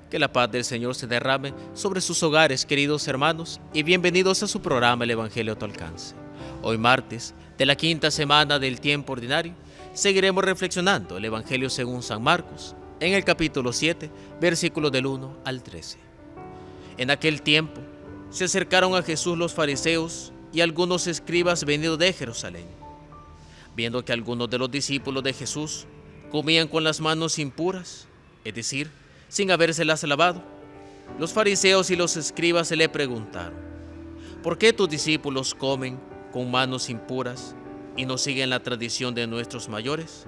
Que la paz del Señor se derrame sobre sus hogares, queridos hermanos, y bienvenidos a su programa El Evangelio a tu alcance. Hoy martes de la quinta semana del tiempo ordinario, seguiremos reflexionando el Evangelio según San Marcos, en el capítulo 7, versículos del 1 al 13. En aquel tiempo se acercaron a Jesús los fariseos y algunos escribas venidos de Jerusalén. Viendo que algunos de los discípulos de Jesús comían con las manos impuras, es decir, sin habérselas lavado, los fariseos y los escribas se le preguntaron: ¿por qué tus discípulos comen con manos impuras y no siguen la tradición de nuestros mayores?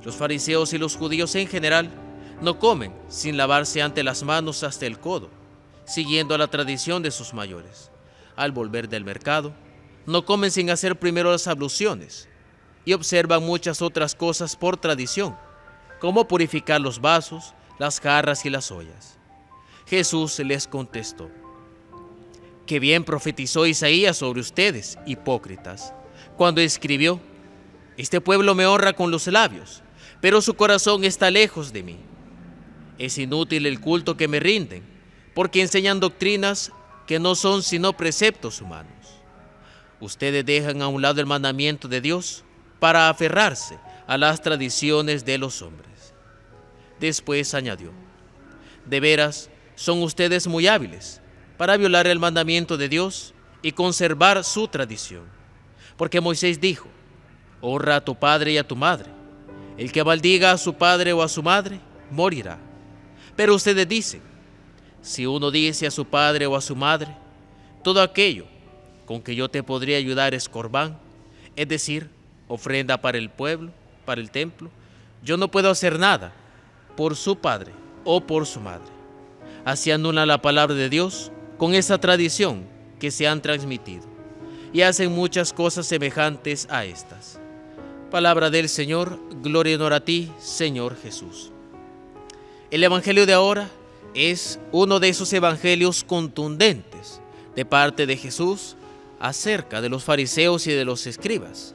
Los fariseos y los judíos en general no comen sin lavarse antes las manos hasta el codo, siguiendo la tradición de sus mayores. Al volver del mercado, no comen sin hacer primero las abluciones y observan muchas otras cosas por tradición, como purificar los vasos, las jarras y las ollas. Jesús les contestó: «Qué bien profetizó Isaías sobre ustedes, hipócritas, cuando escribió: Este pueblo me honra con los labios, pero su corazón está lejos de mí. Es inútil el culto que me rinden, porque enseñan doctrinas que no son sino preceptos humanos. Ustedes dejan a un lado el mandamiento de Dios para aferrarse a las tradiciones de los hombres». Después añadió: «De veras, son ustedes muy hábiles para violar el mandamiento de Dios y conservar su tradición. Porque Moisés dijo: honra a tu padre y a tu madre. El que maldiga a su padre o a su madre, morirá. Pero ustedes dicen: si uno dice a su padre o a su madre, todo aquello con que yo te podría ayudar es corbán, es decir, ofrenda para el pueblo, para el templo, yo no puedo hacer nada por su padre o por su madre. Así anulan la palabra de Dios con esa tradición que se han transmitido y hacen muchas cosas semejantes a estas». Palabra del Señor, gloria y honor a ti, Señor Jesús. El Evangelio de ahora es uno de esos evangelios contundentes de parte de Jesús acerca de los fariseos y de los escribas,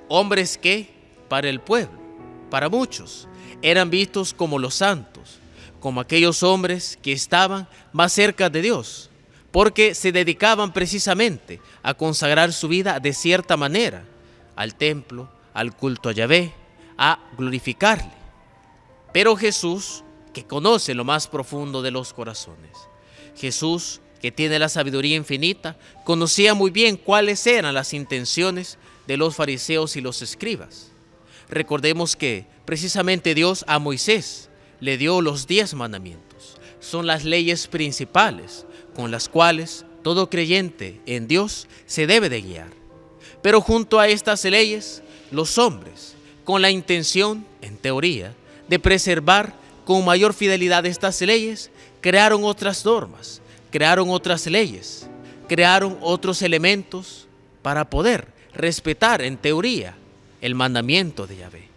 hombres que, para el pueblo, para muchos, eran vistos como los santos, como aquellos hombres que estaban más cerca de Dios, porque se dedicaban precisamente a consagrar su vida de cierta manera al templo, al culto a Yahvé, a glorificarle. Pero Jesús, que conoce lo más profundo de los corazones, Jesús, que tiene la sabiduría infinita, conocía muy bien cuáles eran las intenciones de los fariseos y los escribas. Recordemos que precisamente Dios a Moisés le dio los 10 mandamientos. Son las leyes principales con las cuales todo creyente en Dios se debe de guiar. Pero junto a estas leyes, los hombres, con la intención, en teoría, de preservar con mayor fidelidad estas leyes, crearon otras normas, crearon otras leyes, crearon otros elementos para poder respetar, en teoría, el mandamiento de Yahvé.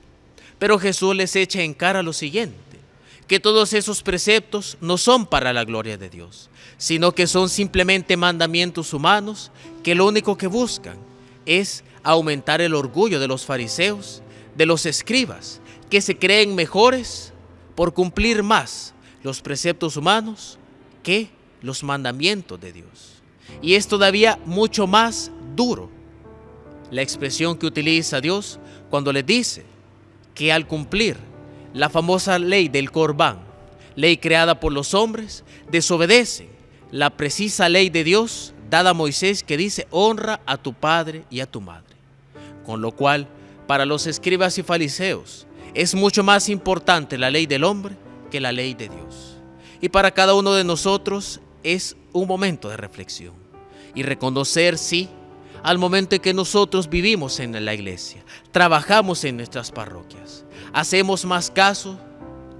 Pero Jesús les echa en cara lo siguiente: que todos esos preceptos no son para la gloria de Dios, sino que son simplemente mandamientos humanos que lo único que buscan es aumentar el orgullo de los fariseos, de los escribas, que se creen mejores por cumplir más los preceptos humanos que los mandamientos de Dios. Y es todavía mucho más duro la expresión que utiliza Dios cuando les dice que al cumplir la famosa ley del Corbán, ley creada por los hombres, desobedecen la precisa ley de Dios dada a Moisés, que dice: honra a tu padre y a tu madre. Con lo cual, para los escribas y fariseos, es mucho más importante la ley del hombre que la ley de Dios. Y para cada uno de nosotros es un momento de reflexión y reconocer, sí, al momento en que nosotros vivimos en la iglesia, trabajamos en nuestras parroquias, hacemos más caso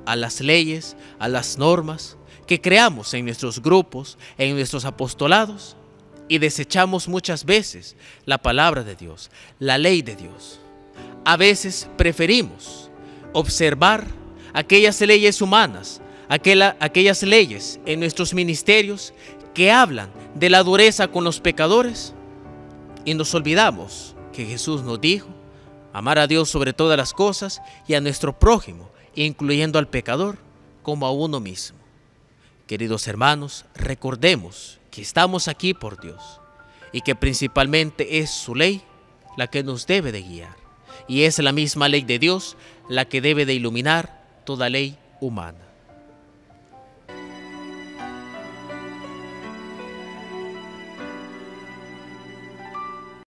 a las leyes, a las normas que creamos en nuestros grupos, en nuestros apostolados, y desechamos muchas veces la palabra de Dios, la ley de Dios. A veces preferimos observar aquellas leyes humanas, aquellas leyes en nuestros ministerios que hablan de la dureza con los pecadores, y nos olvidamos que Jesús nos dijo amar a Dios sobre todas las cosas y a nuestro prójimo, incluyendo al pecador, como a uno mismo. Queridos hermanos, recordemos que estamos aquí por Dios y que principalmente es su ley la que nos debe de guiar. Y es la misma ley de Dios la que debe de iluminar toda ley humana.